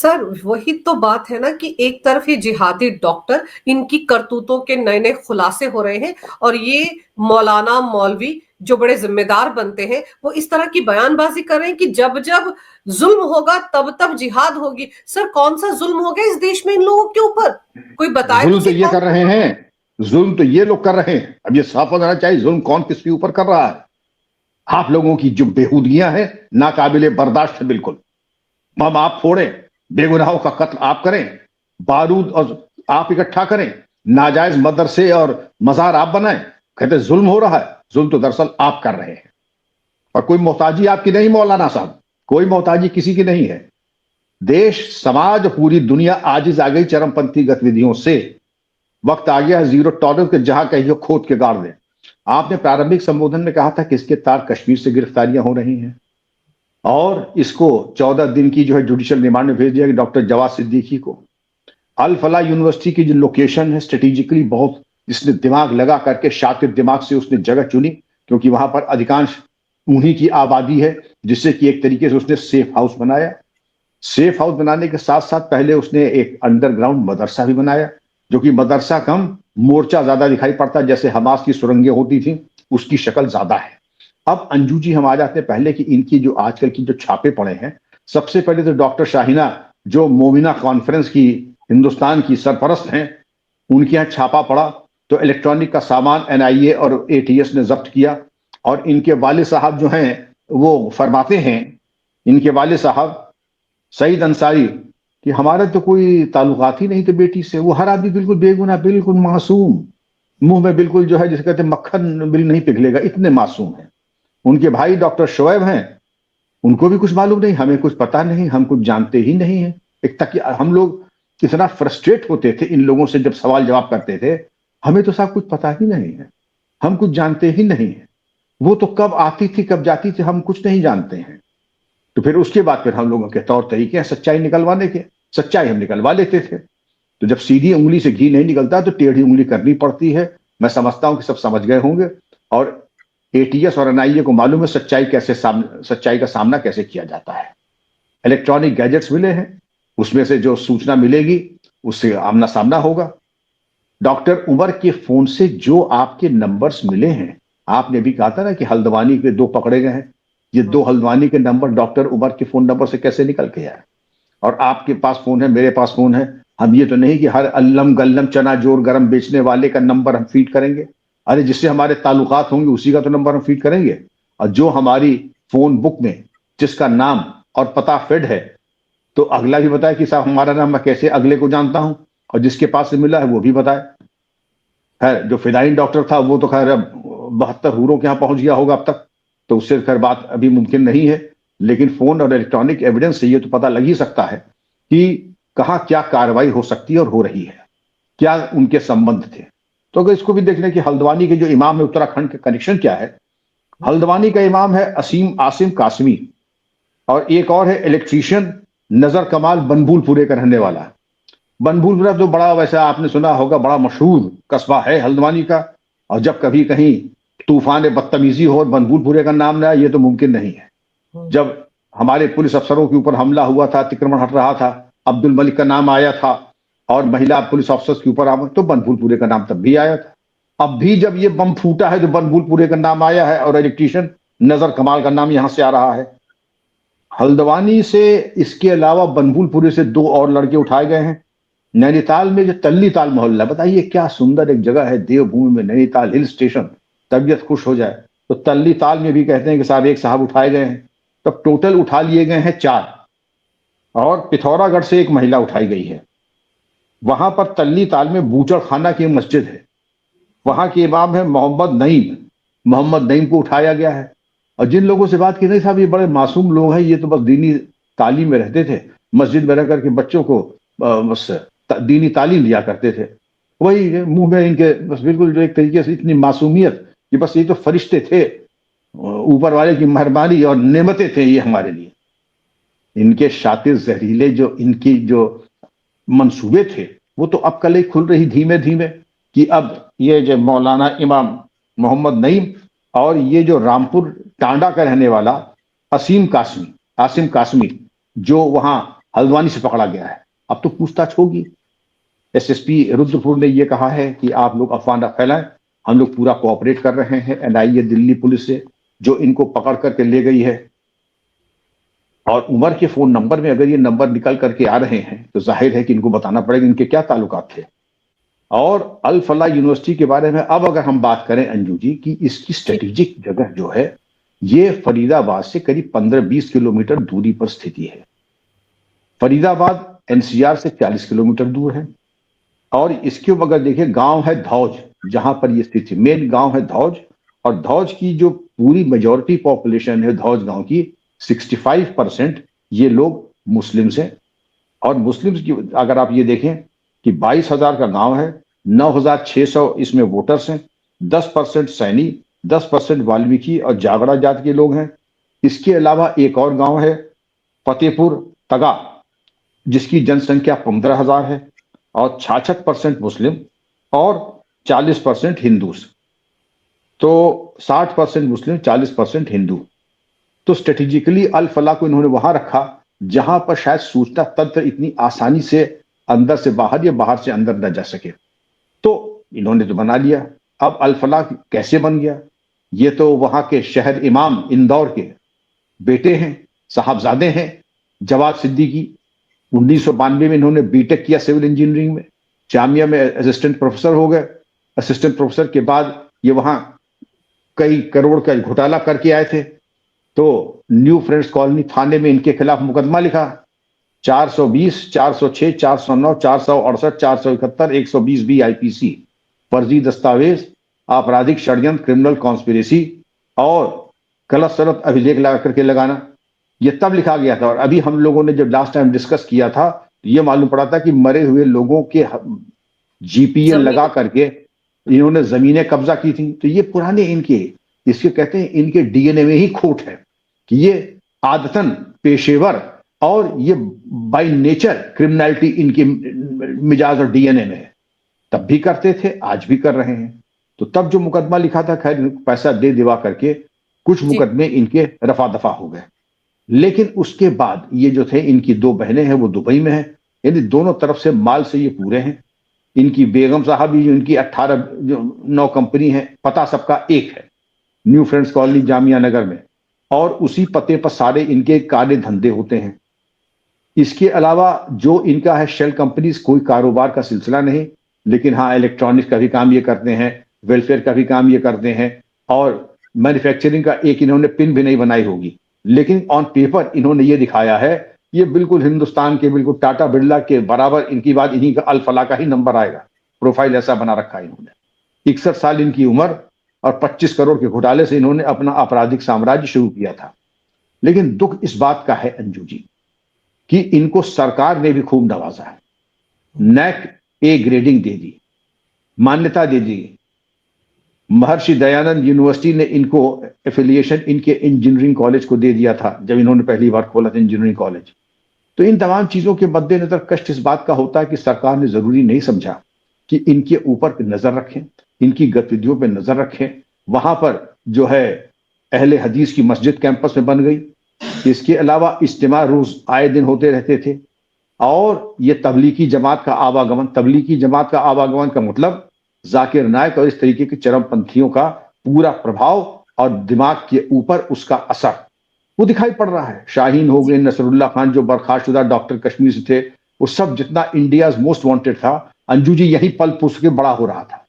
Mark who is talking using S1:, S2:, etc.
S1: Sir वही तो बात है ना कि एक तरफ ये जिहादी डॉक्टर, इनकी करतूतों के नए नए खुलासे हो रहे हैं, और ये मौलाना मौलवी जो बड़े जिम्मेदार बनते हैं वो इस तरह की बयानबाजी कर रहे हैं कि जब जब जुल्म होगा तब तब जिहाद होगी। सर कौन सा जुल्म हो गया इस देश में इन लोगों के ऊपर? कोई बताए तो
S2: जुल्म तो
S1: सही
S2: ये
S1: कौन?
S2: कर रहे हैं, जुल्म तो ये लोग कर रहे हैं। अब ये साफ हो जाना चाहिए जुल्म कौन किसके ऊपर कर रहा है। आप लोगों की जो बेहूदगियां हैं नाकाबिले बर्दाश्त है बिल्कुल। बम आप फोड़ें, बेगुनाहों का कत्ल आप करें, बारूद और आप इकट्ठा करें, नाजायज मदरसे और मजार आप बनाएं, कहते जुल्म हो रहा है। जुल्म तो दरअसल आप कर रहे हैं। और कोई मोहताजी आपकी नहीं मौलाना साहब, कोई मोहताजी किसी की नहीं है। देश समाज पूरी दुनिया आजिज आ गई चरमपंथी गतिविधियों से। वक्त आ गया जीरो टॉलरेंस के, जहां कहिए खोद के गाड़ दें। आपने प्रारंभिक संबोधन में कहा था कि इसके तार कश्मीर से गिरफ्तारियां हो रही हैं और इसको 14 दिन की जो है जुडिशियल रिमांड में भेज दिया कि डॉक्टर जवाद सिद्दीकी को। अल फला यूनिवर्सिटी की जो लोकेशन है स्ट्रेटेजिकली बहुत, जिसने दिमाग लगा करके शातिर दिमाग से उसने जगह चुनी, क्योंकि वहां पर अधिकांश उन्हीं की आबादी है, जिससे कि एक तरीके से उसने सेफ हाउस बनाया। सेफ हाउस बनाने के साथ साथ पहले उसने एक अंडरग्राउंड मदरसा भी बनाया, जो कि मदरसा कम मोर्चा ज्यादा दिखाई पड़ता, जैसे हमास की सुरंगें होती थी उसकी शक्ल ज्यादा है। अब अंजू जी हम आ जाते हैं पहले कि इनकी जो आजकल की जो छापे पड़े हैं। सबसे पहले तो डॉक्टर शाहीना जो मोमिना कॉन्फ्रेंस की हिंदुस्तान की सरपरस्त हैं, उनके यहाँ छापा पड़ा तो इलेक्ट्रॉनिक का सामान एनआईए और एटीएस ने जब्त किया। और इनके वाले साहब जो हैं वो फरमाते हैं, इनके वाले साहब सईद अंसारी, कि हमारा तो कोई ताल्लुकात ही नहीं थे बेटी से, वो हर आदमी बिल्कुल बेगुनाह बिल्कुल मासूम, मुंह में बिल्कुल जो है जिसे कहते हैं मक्खन बिल नहीं पिघलेगा, इतने मासूम हैं। उनके भाई डॉक्टर शोएब हैं, उनको भी कुछ मालूम नहीं, हमें कुछ पता नहीं, हम कुछ जानते ही नहीं है। एक तक हम लोग कितना फ्रस्ट्रेट होते थे इन लोगों से जब सवाल जवाब करते थे, हमें तो साहब कुछ पता ही नहीं है, हम कुछ जानते ही नहीं है। वो तो कब आती थी कब जाती थी हम कुछ नहीं जानते हैं। तो फिर उसके बाद फिर हम लोगों के तौर तरीके हैं सच्चाई निकलवाने के, सच्चाई हम निकलवा लेते थे। तो जब सीधी उंगली से घी नहीं निकलता तो टेढ़ी उंगली करनी पड़ती है। मैं समझता हूं कि सब समझ गए होंगे, और एटीएस और एनआईए को मालूम है सच्चाई का सामना कैसे किया जाता है। इलेक्ट्रॉनिक गैजेट्स मिले हैं, उसमें से जो सूचना मिलेगी उससे आमना सामना होगा। डॉक्टर उमर के फोन से जो आपके नंबर्स मिले हैं, आपने भी कहा था ना कि हल्द्वानी के 2 पकड़े गए हैं, ये 2 हल्द्वानी के नंबर डॉक्टर उमर के फोन नंबर से कैसे निकल के आए? और आपके पास फोन है, मेरे पास फोन है, हम ये तो नहीं कि हर अल्लम गल्लम चना जोर गरम बेचने वाले का नंबर हम फीड करेंगे। अरे जिससे हमारे ताल्लुकात होंगे उसी का तो नंबर हम फीड करेंगे। और जो हमारी फोन बुक में जिसका नाम और पता फिड है, तो अगला भी बताए कि साहब हमारा नाम मैं कैसे अगले को जानता हूं, और जिसके पास से मिला है वो भी बताए। खैर जो फिदाइन डॉक्टर था वो तो खैर अब 72 हूरों के यहाँ पहुंच गया होगा अब तक, तो उससे खैर बात अभी मुमकिन नहीं है। लेकिन फोन और इलेक्ट्रॉनिक एविडेंस से ये तो पता लग ही सकता है कि कहाँ क्या कार्रवाई हो सकती है और हो रही है, क्या उनके संबंध थे। तो अगर इसको भी देख लें कि हल्द्वानी के जो इमाम है उत्तराखंड के कनेक्शन क्या है। हल्द्वानी का इमाम है आसिम कासमी, और एक और है इलेक्ट्रीशियन नजर कमाल बनभूलपुरे का रहने वाला। बनभूलपुरा तो बड़ा, वैसा आपने सुना होगा, बड़ा मशहूर कस्बा है हल्द्वानी का। और जब कभी कहीं तूफान बदतमीजी हो और बनभूलपुरे का नाम ना आए, ये तो मुमकिन नहीं है। जब हमारे पुलिस अफसरों के ऊपर हमला हुआ था, अतिक्रमण हट रहा था, अब्दुल मलिक का नाम आया था, और महिला पुलिस अफसर के ऊपर तो बनभूलपुरे का नाम तब भी आया था। अब भी जब ये बम फूटा है तो बनभूलपुरे का नाम आया है, और इलेक्ट्रीशियन नजर कमाल का नाम यहां से आ रहा है। हल्द्वानी से इसके अलावा बनभूलपुरे से 2 और लड़के उठाए गए हैं। नैनीताल में जो तल्ली ताल मोहल्ला, बताइए क्या सुंदर एक जगह है, देवभूमि में नैनीताल हिल स्टेशन, तबीयत खुश हो जाए। तो तल्ली ताल में भी कहते हैं कि साहब एक साहब उठाए गए हैं। तब टोटल उठा लिए गए हैं 4, और पिथौरागढ़ से एक महिला उठाई गई है। वहां पर तल्ली ताल में बूचड़ खाना की मस्जिद है, वहां के इमाम है मोहम्मद नईम को उठाया गया है। और जिन लोगों से बात की, नहीं साहब ये बड़े मासूम लोग हैं, ये तो बस दीनी तालीम में रहते थे, मस्जिद में रह करके बच्चों को बस दीनी तालीम दिया करते थे। वही मुंह में इनके बस बिल्कुल जो एक तरीके से इतनी मासूमियत कि बस ये तो फरिश्ते थे, ऊपर वाले की मेहरबानी और नेमतें थे ये हमारे लिए। इनके शातिर जहरीले जो इनकी जो मंसूबे थे, वो तो अब कल ही खुल रही धीमे धीमे, कि अब ये जो मौलाना इमाम मोहम्मद नईम और ये जो रामपुर टांडा का रहने वाला आसिम कासमी, जो वहां हल्द्वानी से पकड़ा गया है, अब तो पूछताछ होगी। एसएसपी रुद्रपुर ने यह कहा है कि आप लोग अफवाह न फैलाएं, हम लोग पूरा कोऑपरेट कर रहे हैं एनआईए दिल्ली पुलिस से जो इनको पकड़ करके ले गई है। और उमर के फोन नंबर में अगर ये नंबर निकल करके आ रहे हैं तो जाहिर है कि इनको बताना पड़ेगा इनके क्या ताल्लुकात थे। और अल फलाह यूनिवर्सिटी के बारे में अब अगर हम बात करें अंजू जी की इसकी स्ट्रेटेजिक जगह जो है ये फरीदाबाद से करीब 15-20 किलोमीटर दूरी पर स्थिति है। फरीदाबाद एनसीआर से 40 किलोमीटर दूर है। और इसके अगर देखिए गांव है धौज, जहां पर ये स्थित है, मेन गांव है धौज। और धौज की जो पूरी मेजॉरिटी पॉपुलेशन है धौज गांव की 65% ये लोग मुस्लिम्स हैं। और मुस्लिम्स की अगर आप ये देखें कि 22,000 का गांव है, 9,600 इसमें वोटर्स हैं, 10% सैनी, 10% वाल्मीकि और जागड़ा जात के लोग हैं। इसके अलावा एक और गांव है फतेहपुर तगा जिसकी जनसंख्या 15,000 है और 66% मुस्लिम और 40% हिंदूस। तो 60% मुस्लिम 40% हिंदू। तो स्ट्रेटेजिकली अल फलाह को इन्होंने वहां रखा जहां पर शायद सूचना तंत्र इतनी आसानी से अंदर से बाहर या बाहर से अंदर न जा सके। तो इन्होंने तो बना लिया। अब अल फलाह कैसे बन गया, ये तो वहां के शहर इमाम इंदौर के बेटे हैं, साहबजादे हैं जवाद सिद्दीकी। 1992 में इन्होंने बीटेक किया सिविल इंजीनियरिंग में, जामिया में असिस्टेंट प्रोफेसर हो गए। असिस्टेंट प्रोफेसर के बाद ये वहां कई करोड़ का घोटाला करके आए थे। तो न्यू फ्रेंड्स कॉलोनी थाने में इनके खिलाफ मुकदमा लिखा 420, 406, 409, 468, 471, 120 बी आईपीसी, फर्जी दस्तावेज, आपराधिक षड्यंत्र, क्रिमिनल कॉन्स्पिरेसी और गलत सनद अभिलेख लगा करके लगाना। ये तब लिखा गया था। और अभी हम लोगों ने जब लास्ट टाइम डिस्कस किया था ये मालूम पड़ा था कि मरे हुए लोगों के जीपीएल लगा करके इन्होंने जमीनें कब्जा की थी। तो ये पुराने इनके इसके कहते हैं इनके डीएनए में ही खोट है कि ये आदतन पेशेवर और ये बाय नेचर क्रिमिनलिटी इनके मिजाज और डीएनए में है। तब भी करते थे, आज भी कर रहे हैं। तो तब जो मुकदमा लिखा था खैर पैसा दे दिवा करके कुछ मुकदमे इनके रफा दफा हो गए। लेकिन उसके बाद ये जो थे इनकी दो बहनें हैं वो दुबई में हैं, यानी दोनों तरफ से माल से ये पूरे हैं। इनकी बेगम साहब भी इनकी 18 कंपनी है, पता सबका एक है, new friends colony Jamia Nagar में। और उसी पते पर सारे इनके काले धंधे होते हैं। इसके अलावा जो इनका है शेल कंपनीज, कोई कारोबार का सिलसिला नहीं, लेकिन हाँ इलेक्ट्रॉनिक्स का भी काम ये करते हैं, वेलफेयर का भी काम ये करते हैं और मैन्युफैक्चरिंग का एक इन्होंने पिन भी नहीं बनाई होगी। लेकिन ऑन पेपर इन्होंने ये दिखाया है ये बिल्कुल हिंदुस्तान के बिल्कुल टाटा बिरला के बराबर इनकी बात, इन्हीं का अल फलाह का ही नंबर आएगा। प्रोफाइल ऐसा बना रखा है इन्होंने। 61 साल इनकी उम्र और 25 करोड़ के घोटाले से इन्होंने अपना आपराधिक साम्राज्य शुरू किया था। लेकिन दुख इस बात का है अंजू जी कि इनको सरकार ने भी खूब नवाजा है, नैक ए ग्रेडिंग दे दी, मान्यता दे दी। महर्षि दयानंद यूनिवर्सिटी ने इनको एफिलिएशन इनके इंजीनियरिंग कॉलेज को दे दिया था जब इन्होंने पहली बार खोला था इंजीनियरिंग कॉलेज। तो इन तमाम चीजों के मद्देनजर कष्ट इस बात का होता है कि सरकार ने जरूरी नहीं समझा कि इनके ऊपर नजर रखें, इनकी गतिविधियों पर नजर रखें। वहां पर जो है अहले हदीस की मस्जिद कैंपस में बन गई। इसके अलावा इज्तिमा रोज आए दिन होते रहते थे। और ये तबलीगी जमात का आवागमन का मतलब जाकिर नायक और इस तरीके के चरमपंथियों का पूरा प्रभाव और दिमाग के ऊपर उसका असर वो दिखाई पड़ रहा है। शाहीन हो गए, नसरुल्लाह खान जो बर्खास्तुदा डॉक्टर कश्मीर से थे, वो सब जितना इंडिया मोस्ट वांटेड था अंजू जी यही पल पुस के बड़ा हो रहा था।